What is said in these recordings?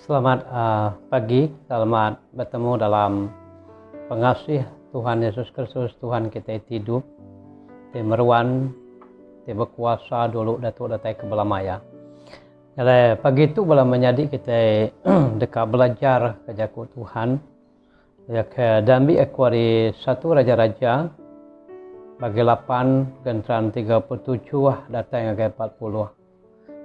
Selamat pagi, selamat bertemu dalam pengasih Tuhan Yesus Kristus, Tuhan kita hidup, di meruan, di berkuasa dulu datuk datai kebelamaya. Jadi pagi itu belum menjadi kita dekat belajar kejaku Tuhan. Ya ke dambi ekwari 1 Raja-Raja bagi 8 gentran 37 datang ke 40.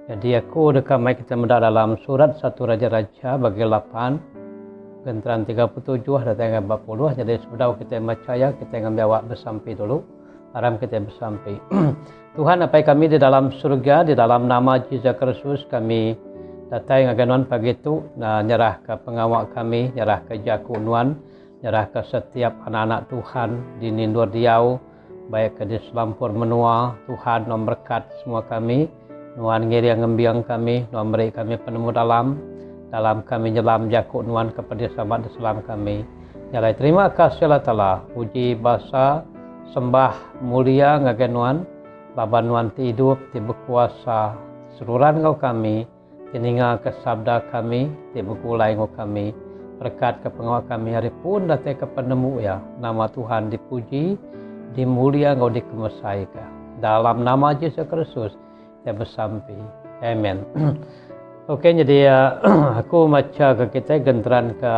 Jadi aku dekat mai kita mendak dalam surat 1 Raja-Raja bagi 8 gentran 37 datang ke 40. Jadi sebelum kita percaya kita ngambil awak bersampai dulu. Haram kita bersampai. Tuhan apa kami di dalam surga, di dalam nama Yesus Kristus kami datang ngagenon pagi itu nyerah ke pengawal kami, nyerah ke jaku nuan, nyerah ke setiap anak-anak Tuhan di Nindur Diau, baik ke di Selampur Menua, Tuhan memberkat semua kami. Nuan ngiri yang ngembiang kami, nuan beri kami penemu dalam kami nyelam jakuk nuan kepada sahabat Islam kami. Nyalai terima kasih Allah Ta'ala, puji bahasa sembah mulia ngagen nuan, laban nuan ti hidup, ti berkuasa, seluruhan ngau kami, tininga ke sabda kami, ti berkulai ngau kami, berkat ke pengawal kami hari pun datang ke penemu ya, nama Tuhan dipuji, dimulia ngau dikemesai ka. Dalam nama Yesus Kristus, saya bersampai. Amen. Oke, jadi aku baca ke kita gentran ke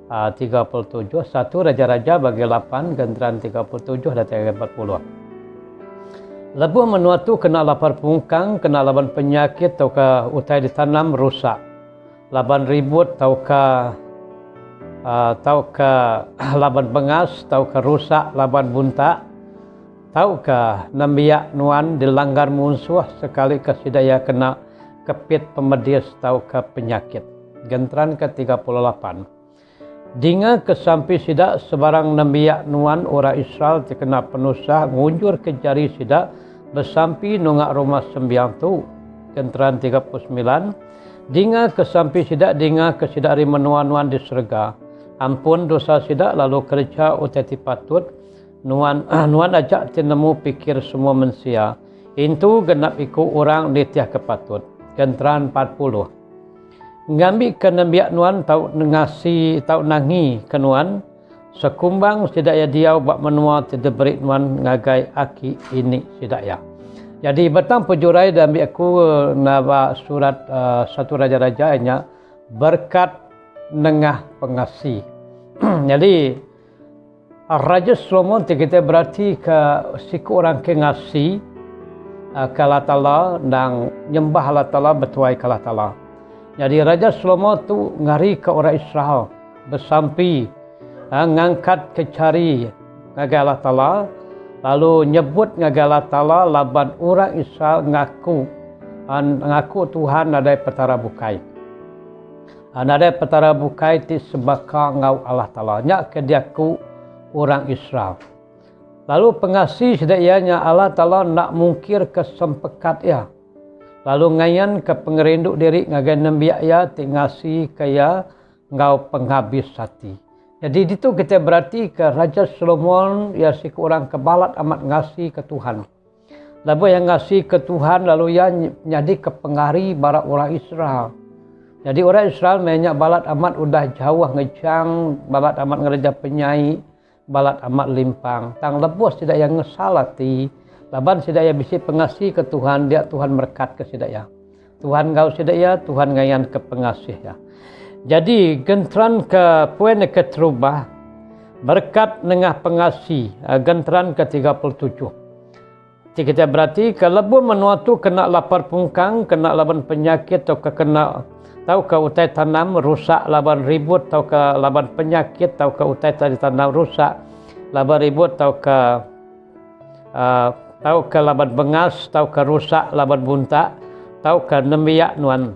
37, 1 Raja-Raja bagi 8, gentran 37 datang ke 40. Lebuh menua tu kena lapar pungkang, kena laban penyakit, tau ke utai ditanam rusak. Laban ribut, tau ke laban bengas, tau ke rusak, laban buntak. Tahukah nambiak nuan dilanggar musuh sekali kesidaya kena kepit pemedis tahukah penyakit. Gentran ke-38. Dinga kesampi sidak sebarang nambiak nuan orang Israel terkena penusah ngunjur ke jari sidak bersampi nungak rumah sembiang tu. Gentran 39. Dinga kesampi sidak dinga kesidari menuan-nuan di surga. Ampun dosa sidak lalu kerja uteti patut. Nuan ajak tinemu pikir semua manusia. Itu genap ikut orang nitiah kepatut. Gentran 40. Ngambil ke nambiak nuan tau ngasi tau nangi ke nuan. Sekumbang sidaya dia buat menua tidak beri nuan ngagai aki ini sidaya. Jadi betang pejurai dan ambil aku naba surat 1 Raja-Raja nya berkat nengah pengasih. Jadi Raja Solomon kita berarti ke siku orang ke ngasi ke Allah Ta'ala dan nyembah Allah Ta'ala betuai ke Allah Ta'ala. Jadi Raja Solomon tu ngari ke orang Israel bersampi ngangkat ke cari ngagai Allah Ta'ala lalu nyebut ngagai Allah Ta'ala laban orang Israel ngaku Tuhan ada petara bukai. Ada petara bukai ti sebaka ngau Allah Ta'ala nyak ke diaku orang Israel. Lalu pengasih sedayanya Allah Ta'ala nak mungkir kesempekat ya. Lalu ngayan ke pengerinduk diri ngagai nambiak ya tingasi kaya ngau penghabis hati. Jadi itu kita berarti ke Raja Solomon ya si orang kebalat amat ngasih ke Tuhan. Lalu yang ngasih ke Tuhan lalu ya jadi kepengari barak orang Israel. Jadi orang Israel banyak balat amat udah jauh ngejang, balat amat ngerja penyai, balat amat limpang. Tang lebos tidak yang ngesalati. Laban sidaya bisi pengasih ke Tuhan, dia Tuhan berkat ke sidaya. Tuhan ngau sidaya, Tuhan ngayan ke pengasih ya. Jadi gentran ke poin ke terubah berkat nengah pengasih, gentran ke 37. Kita berarti kalau menua tu kena lapar pungkang, kena laban penyakit atau kena tahu ke utai tanam rusak laban ribut, tahu ke laban penyakit, tahu ke utai tanam rusak laban ribut, tahu ke laban bengas, tahu ke rusak laban buntak, tahu ke nembiak nuan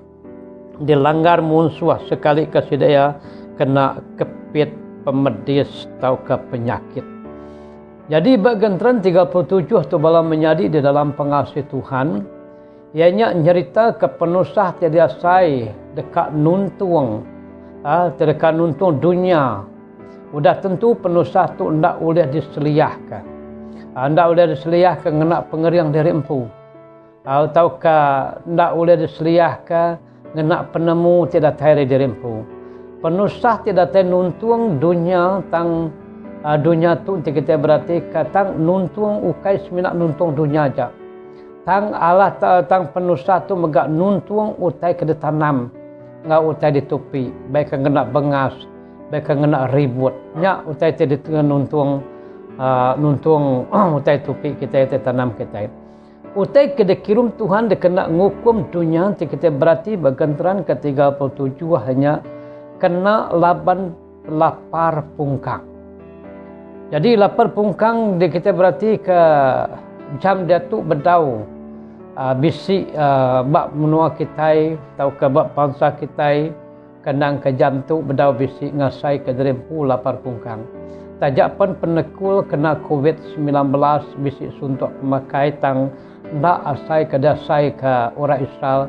dilanggar musuh sekali kesidaya kena kepit pemedis, tahu ke penyakit. Jadi bagentran 37 tu bala menjadi di dalam pengasih Tuhan. Ianya nyerita ke penusah tiada sai dekat nuntung, dekat nuntung dunia. Udah tentu penusah tu ndak boleh diseliahkan. Ndak boleh diseliahkan kena pengeriang dari empu. Ataukah ndak boleh diseliahkan ngena penemu tidak tahu dirempu. Penusah tidak tahu nuntung dunia tang dunia tu kita berarti katang nuntung ukai seminak nuntung dunia aja. Tang Allah tang penusah tu megak nuntung utai kena tanam, ngak utai ditupi, baik kena bengas, baik kena ribut. Nya utai tidak nuntung nuntung utai tupi kita itu tanam kita. Utai kita kirim Tuhan dia kena ngukum dunia kita berarti bagantaran ke-37 hanya kena laban lapar pungkang. Jadi lapar pungkang dia kita berarti ke jam dia tu bedau bisi bak menua kita atau ke bak bangsa kita kendang ke jam tu bedau bisi ngasai ke derempu lapar pungkang. Tajak pun penekul kena COVID-19 bisi suntuk pemakai tang ndak asai ke dasai ke orang Israel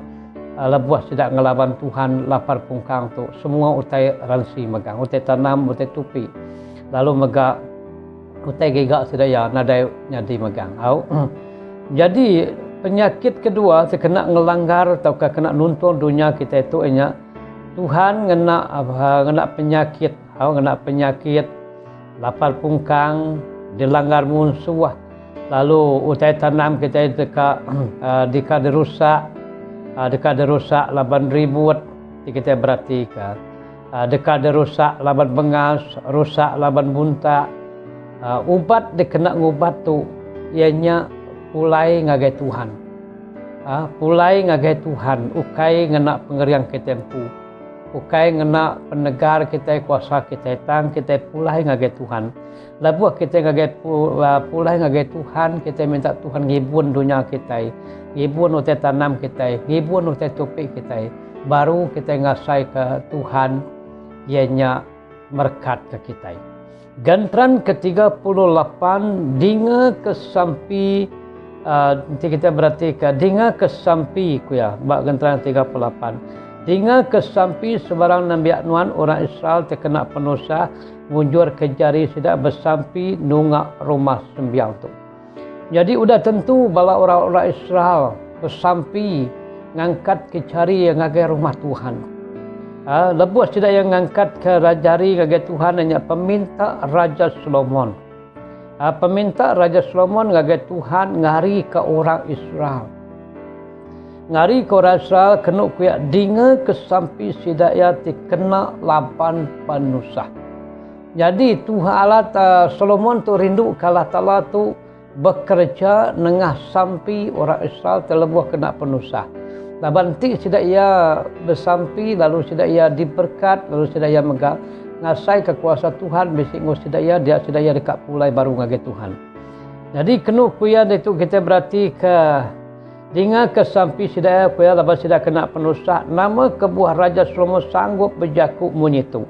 lebuah tidak ngelawan Tuhan lapar pungkang tu semua utai ransi megang utai tanam utai tupi lalu megak utai gigak sedaya nadai nyadi megang jadi penyakit kedua sekena ngelanggar atau kena nuntun dunia kita itu nya Tuhan ngena penyakit ngena penyakit lapar pungkang dilanggar musuh lalu utai tanam kita dika derusak laban ribut kita berarti deka derusak laban bengas rusak laban bunta ubat dikena ngubat tu ianya pulai ngagai Tuhan pulai ngagai Tuhan ukai ngena pengeriang ketempu ukai ngena penegar kita kuasa kita tang kita pulai ngagai Tuhan labuh kita ngagai pulai ngagai Tuhan kita minta Tuhan ngibun dunia kita ngibun utai tanam kita ngibun utai topik kita baru kita ngasai ke Tuhan ianya berkat ke kita. Gantran ke-38 dinga kesampi kita berarti ke dinga kesampi kuya bak gantran 38 dinga kesampi sebarang nambiak nuan orang Israel terkena penusah munjur kejari sidak bersampi nungak rumah sembiang tu. Jadi udah tentu bala orang-orang Israel bersampi ngangkat kecari yang ngagai rumah Tuhan. Lebuh tidak yang ngangkat ke rajari ngagai Tuhan hanya peminta Raja Solomon. Peminta Raja Solomon ngagai Tuhan ngari ke orang Israel. Ngari ke orang Israel kena kuya dinga kesampi sidaya kena lapan penusah. Jadi Tuhan Allah Solomon tu rindu kalah Ta'ala tu bekerja nengah sampi orang Israel terlebuh kena penusah. Laban ti tidak ia bersampi lalu tidak ia diberkat lalu tidak ia megah ngasai kekuasa Tuhan bisik ngos tidak ia dia tidak ia dekat pulai baru ngagai Tuhan. Jadi kena kuya itu kita berarti ke dinga kesampi tidak ia kuya laban tidak kena penusah nama kebuah Raja Solomon sanggup berjaku munyitu.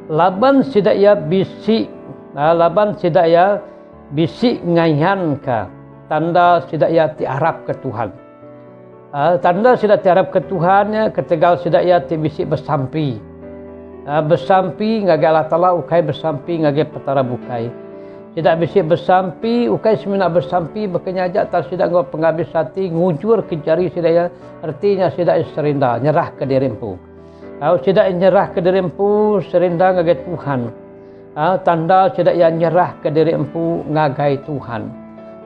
Laban tidak ia bisik laban tidak ia bisik ngaihan ke tanda tidak ia tiarap ke Tuhan. Tanda sudah tiarap ke Tuhan ketegal sudah ia bisik bersampi. Bersampi ngagai Allah Ta'ala ukai bersampi ngagai petara bukai. Tidak bisik bersampi ukai semina bersampi berkenyajak tak sudah ngau penghabis hati ngujur ke jari sudah ia artinya sudah serinda nyerah ke dirempu. Sudah nyerah ke dirempu serinda ngagai Tuhan. Tanda sudah ia nyerah ke dirempu ngagai Tuhan.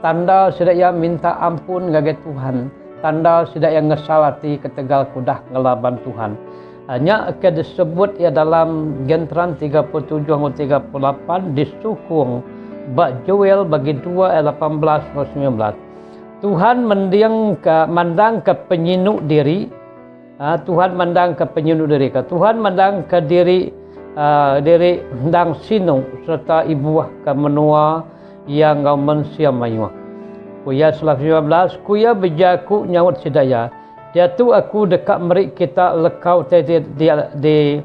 Tanda sudah ia minta ampun ngagai Tuhan. Tanda sudah yang ngesalati ketegal kudah ngelaban Tuhan. Hanya disebut ya dalam gentran 37 atau 38 disukung bak Joel bagi 2 ayat 18 dan 19. Tuhan mandang ke penyinuk diri. Tuhan mandang ke penyinuk diri. Tuhan mandang ke diri ndang sinung serta ibuah ke menua yang ngau mensiam mayuah. Kuya 19 kuya berjaku nyawut sidaya dia tu aku dekat merik kita lekau di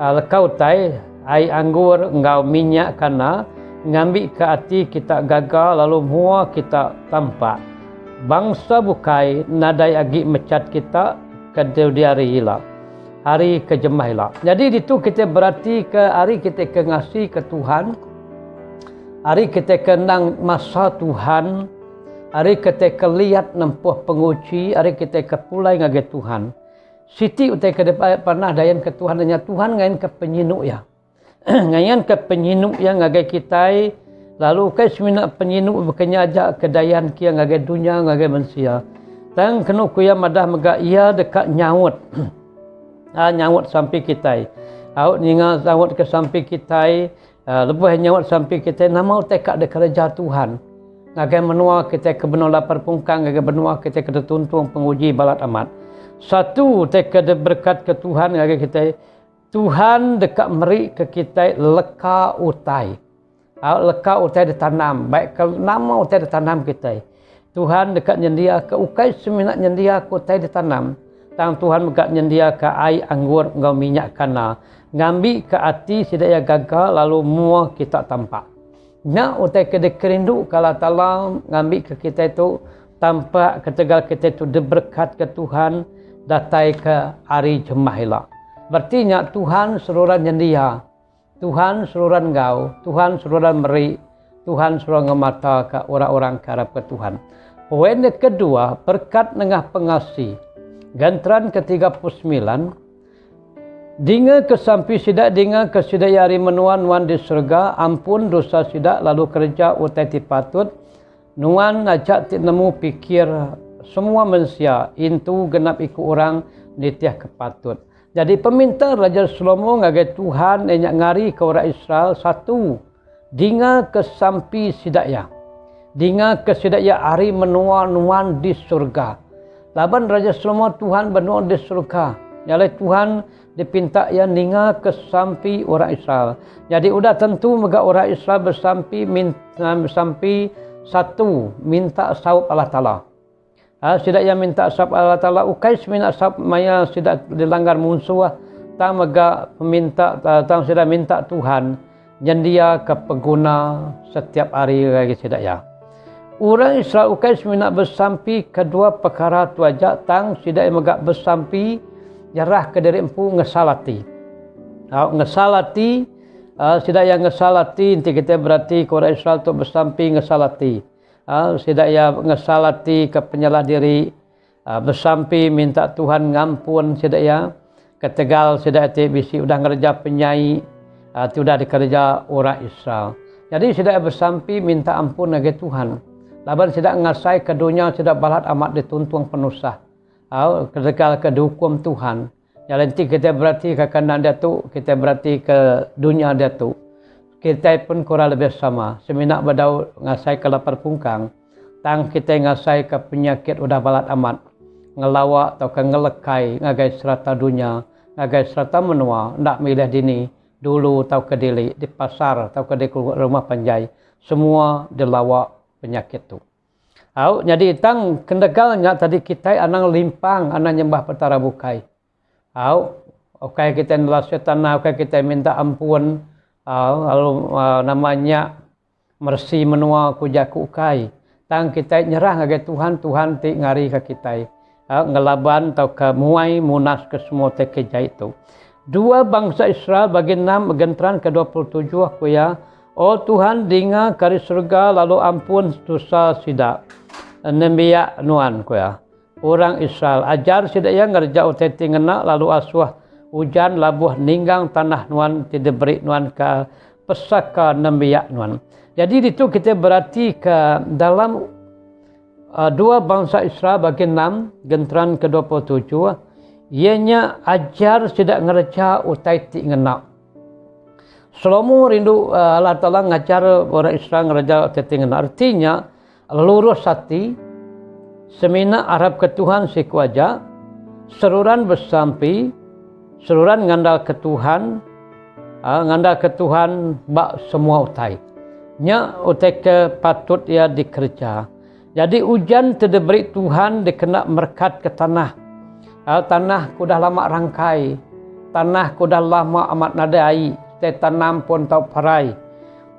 lekau tai ai anggur ngau minyak kana ngambil ke hati kita gagal lalu mua kita tampak bangsa bukai nadai agi mecat kita ke diari hilang hari kejemah hilang. Jadi itu kita berarti ke hari kita ke ngasih ke Tuhan, hari kita kenang masa Tuhan, hari kita lihat nempuh penguci, hari kita pulai ngagai Tuhan. Siti utai ke pernah dayan ke Tuhan hanya Tuhan ngain ke penyinuk ya. Ngayan ke penyinuk yang ngagai kita lalu kai semina penyinuk bekenya ajak ke dayan kia ngagai dunia ngagai manusia. Tang kena kuya madah mega ia dekat nyaut. Nyaut sampai kita. Au ninga nyaut ke sampai kita lebih nyaut sampai kita nama utai kak de kerja Tuhan. Ngagai menua kita ke benua lapar pungkang ngagai benua kita ke tuntung penguji balat amat. Satu teka berkat ke Tuhan ngagai kita Tuhan dekat meri ke kita leka utai. Leka utai ditanam. Baik ke nama utai ditanam kita. Tuhan dekat nyendia ke ukai seminat nyendia ke utai ditanam. Tang Tuhan dekat nyendia ke air anggur ngau minyak kana. Ngambil ke hati sidaya gagal lalu mua kita tampak. Nak utai ke kerindu kalau Allah ngambil ke kita itu tampak ketegal kita itu diberkat ke Tuhan datai ke hari jemahilah. Berarti Tuhan seluruhan nyendia, Tuhan seluruhan engkau, Tuhan seluruhan meri, Tuhan seluruhan ngemata ke orang-orang karab ke Tuhan. Poin kedua, berkat nengah pengasih. Gantran ke-39, dinga kesampi sidak dinga kesidak yari menuan nuan di surga, ampun dosa sidak lalu kerja utai tipatut, nuan ajak ti nemu pikir semua manusia, intu genap ikut orang nitiah kepatut. Jadi peminta Raja Salomo ngagai Tuhan enyak ngari ke orang Israel satu dinga kesampi sidaya. Dinga kesidaya hari menua nuan di surga. Laban Raja Salomo Tuhan benua di surga. Yalai Tuhan dipinta ya dinga kesampi orang Israel. Jadi udah tentu mega orang Israel bersampi satu minta saup Allah Ta'ala. Sidak yang minta sab Allah Ta'ala ukai semina sab maya sidak dilanggar musuh tang mega peminta tang sidak minta Tuhan nyendia ke pengguna setiap hari lagi sidak ya. Orang Israel ukai semina bersampi kedua perkara tu aja tang sidak mega bersampi jarah ke diri empu ngesalati. Ngesalati sidak yang ngesalati inti kita berarti orang Israel tu bersampi ngesalati. Sidak ya ngesalati ke penyalah diri bersampi minta Tuhan ngampun sidak ya ketegal sidak ti bisi udah ngerja penyai tu udah dikerja orang Israel. Jadi sidak bersampi minta ampun nage Tuhan. Laban sidak ngasai ke dunia sidak balat amat dituntung penusah. Ketegal ke hukum Tuhan. Yang nanti kita berarti ke kanan dia tu kita berarti ke dunia dia tu. Kita pun kurang lebih sama. Seminak badau ngasai ke lapar pungkang. Tang kita ngasai ke penyakit udah balat amat. Ngelawak atau ke ngelekai. Ngagai serata dunia. Ngagai serata menua. Ndak milih dini. Dulu atau ke dili. Di pasar atau ke di rumah panjai. Semua dilawak penyakit tu. Jadi tang kendegalnya tadi kita anang limpang. Anang nyembah petara bukai. Okay kita nelasyat tanah. Okay kita minta ampun. Lalu namanya mersi menua kujaku kai tang kita nyerah ngagai Tuhan ti ngari ke kita ngelaban atau ke muai munas ke semua tekeja itu. Dua bangsa Israel bagi 6 gentran ke-27 kuya oh Tuhan dinga kari surga lalu ampun dosa sidak nembiya nuan kuya orang Israel ajar sidak yang ngerja uteti ngena lalu asuh hujan labuh ninggang tanah nuan tidak beri nuan ke pesaka nembiak nuan. Jadi itu kita berarti ke dalam dua bangsa Israel bagi 6 gentran ke-27 ianya ajar tidak ngerja utai ti ngenak. Salomo rindu Allah Ta'ala ngajar orang Israel ngerja utai ti ngenak. Artinya lurus hati semina Arab ke Tuhan si kuaja seruran bersampi seluruhan ngandal ke Tuhan, bak semua utai. Nya utai ke patut ia dikerja. Jadi hujan tidak beri Tuhan dikena merkat ke tanah. Tanah kudah lama rangkai, tanah kudah lama amat nadai, tanam pun tau parai.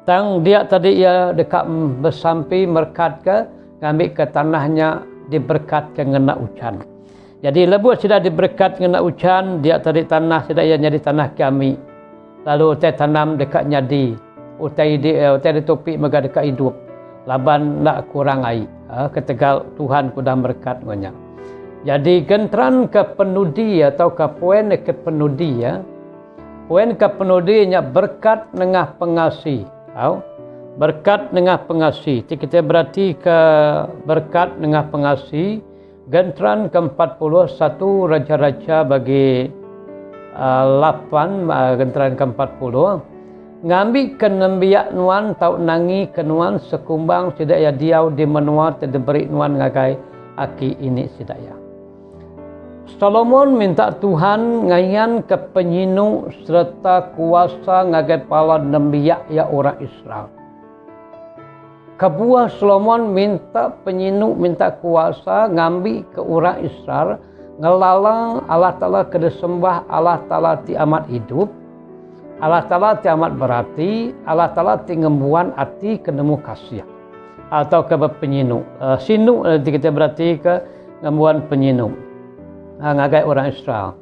Tang dia tadi ia dekat bersampi merkat ke, ngambil ke tanahnya diberkat ke ngena hujan. Jadi lebuh sudah diberkat kena hujan, dia tadi tanah sudah ia jadi tanah kami. Lalu utai tanam dekat nyadi, utai ditopi mega dekat hidup. Laban nak kurang air. Ketegal Tuhan kuda berkat banyak. Jadi gentran ke penudi atau ke poin ke penudi ya. Poin ke penudi nya berkat nengah pengasih. Tahu? Berkat nengah pengasih. Jadi kita berarti ke berkat nengah pengasih. Gentran ke-40 satu raja-raja bagi 8 gentran ke-40. Ngambil ke nembiak nuan tau nangi ke nuan sekumbang sidak ya diau di menua terdeberi nuan ngagai aki ini sidak ya. Solomon minta Tuhan ngayan ke penyinu serta kuasa ngagai pala nembiak ya orang Israel. Kebuah Solomon minta penyinu minta kuasa ngambil ke orang Israel ngelalang Allah Ta'ala kedesembah Allah Ta'ala ti amat hidup. Allah Ta'ala ti amat berarti, Allah Ta'ala ti ngembuan hati kenemu kasih atau ke penyinu. Sinu kita berarti ke ngembuan penyinu. Ngagai orang Israel.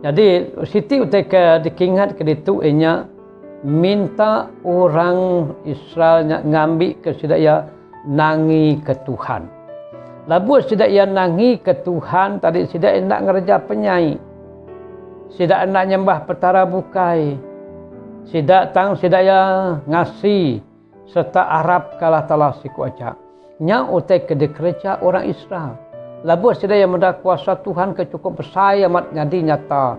Jadi siti uteka dikingat ke ditu enya minta orang Israel ngambil ke sidaya nangi ke Tuhan. Labu sidaya nangi ke Tuhan tadi sidaya nak ngerja penyai. Sidaya nak nyembah petara bukai. Sidaya ngasih serta Arab kalah talah siku aja. Nya utai ke kerja orang Israel. Labu sidaya mendak kuasa Tuhan ke cukup bersaya amat nyadi nyata.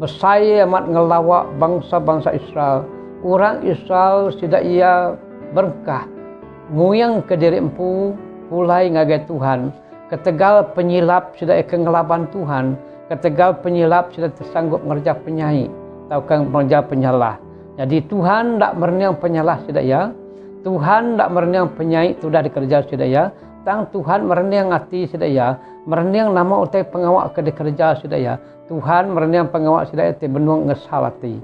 Bersaya amat ngelawak bangsa-bangsa Israel. Orang Israel sidaya berkah. Nguyang ke diri empu pulai ngagai Tuhan. Ketegal penyilap sidaya kengelaban Tuhan. Ketegal penyilap sidaya tersanggup ngerja penyai. Atau ngerja penyalah. Jadi Tuhan tak merniang penyalah sidaya. Tuhan tak merniang penyai sudah dikerja sidaya. Tang Tuhan merniang hati sidaya. Merniang nama utai pengawak ke dikerja sidaya. Tuhan merniang pengawak sidaya ti benuang ngesalati.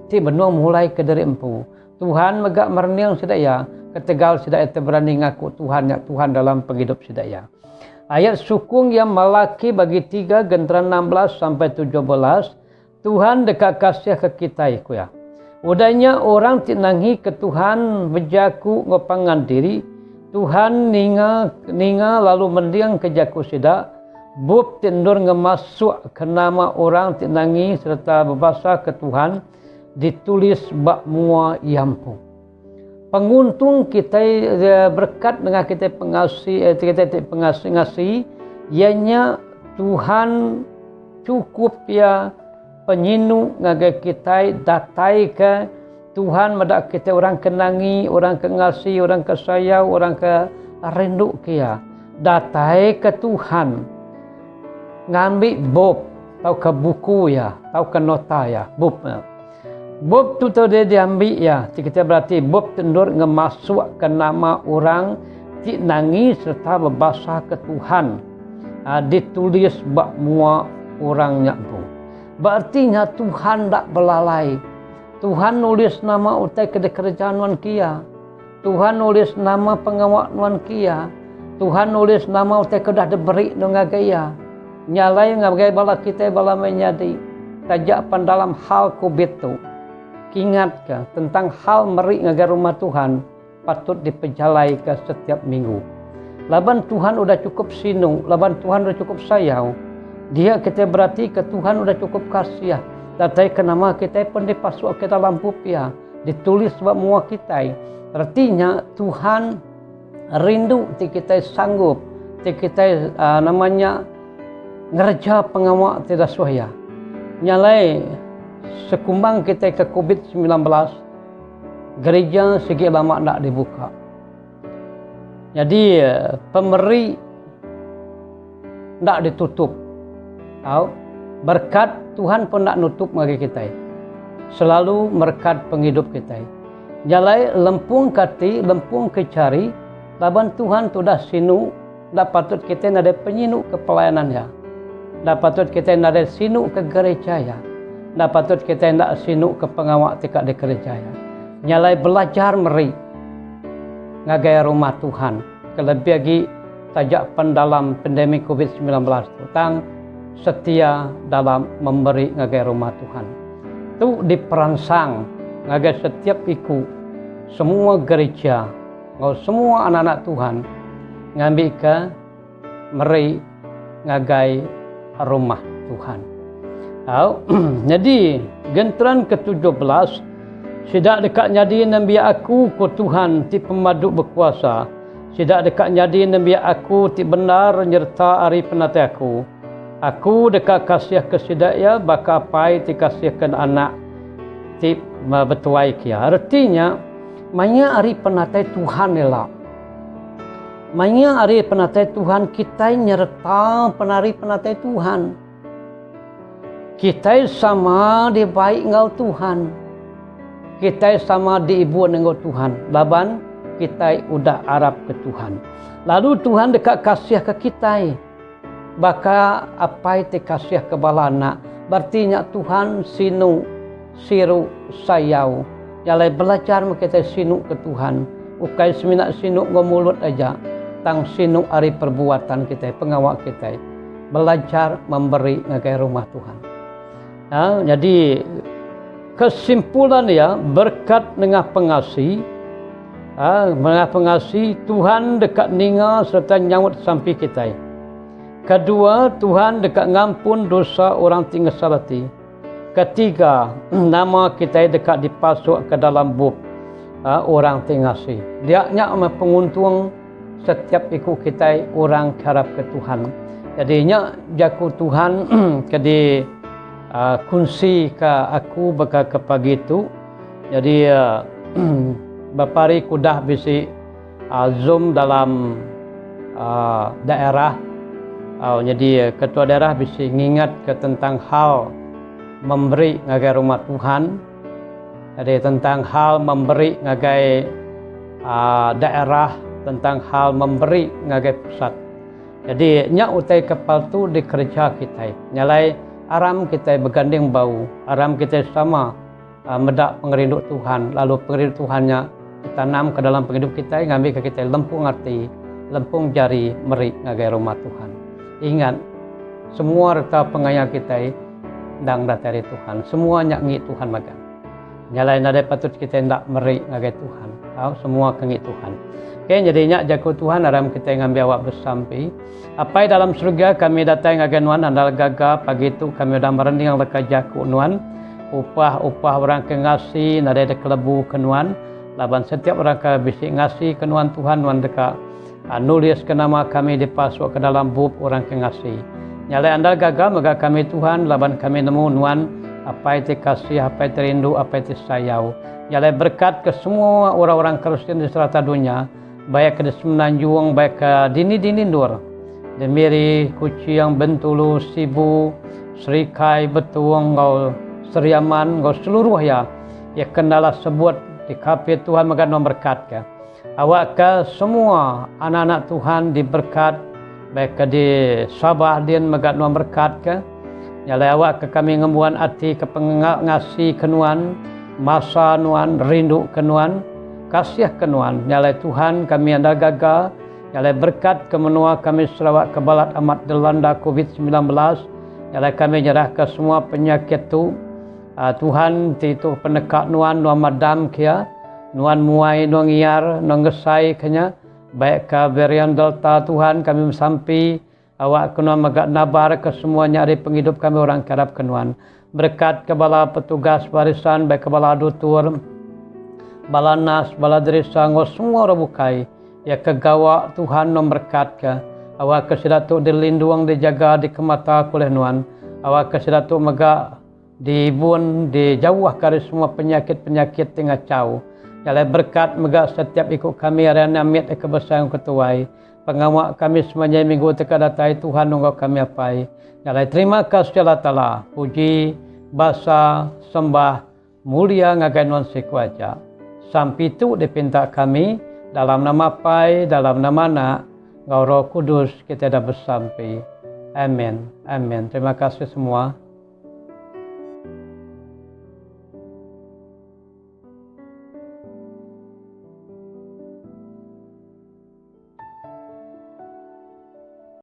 Ti benuang mulai ke dari empu. Tuhan megak merniang sidaya. Ketegal sidaya terberani ngaku Tuhan ya Tuhan dalam penghidup sidaya. Ayat sukung yang Malaki bagi 3 gentran 16 sampai 17. Tuhan dekat kasih ke kita ya. Udahnya orang tinangi ke Tuhan berjaku ngopangan diri. Tuhan ninga lalu mendiang ke jaku sidak. Bub tindur ngemasuk ke nama orang tinangi serta berbahasa ke Tuhan. Ditulis bak mua yampu. Penguntung kita berkat dengan kita pengasih ianya Tuhan cukup ya penyinu ngagai kita datai ke Tuhan medak kita orang kenangi, orang kengasih, orang kesayau, orang ke rindu kia. Datai ke Tuhan. Ngambil bob atau ke buku ya, atau ke nota ya, bob. Bob tu dia diambil ya. Kita berarti bob tendur ngemasuk ke nama orang cik nangi serta berbahasa ke Tuhan. Ditulis bak mua orang nyakbu. Berartinya Tuhan tak belalai. Tuhan nulis nama utai kerjaan wan kia. Tuhan nulis nama pengawak wan kia. Tuhan nulis nama utai kedah diberi nungagaya. Nyalai ngagai bala kita bala menyadi. Tajak pan dalam hal kubitu. Ingat ke tentang hal meri ngagai rumah Tuhan patut dipejalai ke setiap minggu. Laban Tuhan udah cukup sinu, laban Tuhan udah cukup sayang. Dia kita berarti ke Tuhan udah cukup kasih. Datai ke nama kita pun dipasuk ke dalam pupia, ditulis sebab mua kita. Artinya Tuhan rindu ti kita sanggup, ti kita namanya ngerja pengawak tidak suaya. Nyalai sekumbang kita ke COVID-19, gereja segi lama tak dibuka. Jadi pemberi tak ditutup. Tahu? Berkat Tuhan pun tak nutup bagi kita. Selalu berkat penghidup kita. Jalai lempung kati, lempung kecari, laban Tuhan tu dah sinu, dah patut kita ada penyinu ke pelayanannya. Dah patut kita ada sinu ke gereja ya. Dah patut kita nak sinu ke pengawak tikak di gereja ya. Nyalai belajar meri ngagai rumah Tuhan. Kelebih lagi tajak pendalam pandemi COVID-19 tentang setia dalam memberi ngagai rumah Tuhan. Itu diperangsang ngagai setiap iku semua gereja, semua anak-anak Tuhan ngambil ke meri ngagai rumah Tuhan. Jadi genteran ke-17, sidak dekat jadi nabi aku ku Tuhan ti pemadu berkuasa. Sidak dekat jadi nabi aku ti benar nyerta ari penatai aku. Aku dekat kasih kesidaya baka pai ti kasihkan anak ti betuai kia. Artinya manya ari penatai Tuhan elak. Manya ari penatai Tuhan kita nyerta penari penatai Tuhan. Kita sama di baik ngau Tuhan. Kita sama di ibu ngau Tuhan. Laban kita udah Arab ke Tuhan. Lalu Tuhan dekat kasih ke kita. Baka apa itu kasih ke balana. Berartinya Tuhan sinu siru sayau. Jalai belajar kita sinu ke Tuhan. Ukai semina sinu ngomulut aja. Tang sinu ari perbuatan kita, pengawak kita. Belajar memberi ngagai rumah Tuhan. Jadi kesimpulan ya, berkat dengan pengasih, Tuhan dekat ninga serta nyawut sampai kita. Kedua, Tuhan dekat ngampun dosa orang tinggal salati. Ketiga, nama kita dekat dipasuk ke dalam bub orang tingasi. Dia nyak penguntung setiap ikut kita orang harap ke Tuhan. Jadi nyak jaku Tuhan kedi kunci ke aku baka ke pagi itu. Jadi bapari kudah bisi Zoom dalam daerah. Jadi ketua daerah bisi ngingat ke tentang hal memberi ngagai rumah Tuhan. Jadi tentang hal memberi ngagai daerah, tentang hal memberi ngagai pusat. Jadi nyak utai kepal tu dikerja kita. Nyalai aram kita bergandeng bau, aram kita sama medak pengerindu Tuhan, lalu pengerindu Tuhannya ditanam ke dalam penghidup kita, ngambil ke kita lempung hati, lempung jari, meri ngagai rumah Tuhan. Ingat, semua reta pengayang kita dang datari Tuhan, semuanya ngi Tuhan makan. Nyalain ada patut kita ndak meri ngagai Tuhan, semua kengi Tuhan. Oke, jadinya jago Tuhan aram kita ngambil awak bersampai. Apa dalam surga kami datang ngagai nuan andal gaga pagi itu kami udah merending yang leka jaku nuan. Upah orang ke ngasih nada ada kelebu ke nuan. Laban setiap orang ke bisik ngasih ke nuan Tuhan nuan dekat nulis ke nama kami dipasuk ke dalam bub orang ke ngasih. Nyalai andal gaga maka kami Tuhan laban kami nemu nuan apa itu kasih, apa itu rindu, apa itu sayau. Nyalai berkat ke semua orang-orang Kristen di serata dunia. Baik ke Semenanjung, baik ke dini-dini nur. Demiri, Kucing, Bentulu, Sibu, Serikai, Betuang, ngau Seriaman, ngau seluruh ya. Ya kendala sebut di kafe Tuhan maka berkat ke. Awak ke semua anak-anak Tuhan diberkat. Baik ke di Sabah din maka berkat ke. Nyalai awak ke kami ngembuan hati ke pengasih kenuan, masa nuan, rindu kenuan. Kasih kenuan, nyalai Tuhan kami anda gagal, nyalai berkat kemenua kami Sarawak kebalat amat dilanda COVID-19, nyalai kami nyerah ke semua penyakit tu. Tuhan itu pendekat nuan madam kia, nuan muai nuan iar, nuan gesai kenya, baik ke varian delta Tuhan kami sampai awak kenuan magak nabar ke semuanya ada penghidup kami orang kerap kenuan. Berkat kebala petugas barisan, baik kebala dutur, bala nas, bala derisa, semua orang bukai. Ya kegawa Tuhan memberkat ke. Awak kesidatu dilindung, dijaga, dikemata oleh nuan. Awak kesidatu mega dibun, dijauh dari semua penyakit-penyakit tengah cau. Jalai berkat mega setiap ikut kami arena amit kebesaran ketuai. Pengawak kami semuanya minggu teka datai Tuhan nunggu kami apai. Jalai terima kasih Allah Ta'ala. Puji, basa, sembah, mulia ngagai nuan sekuaja. Sampai itu dipinta kami dalam nama Pai, dalam nama Anak, Roh Kudus kita dah bersampai. Amin. Amin. Terima kasih semua.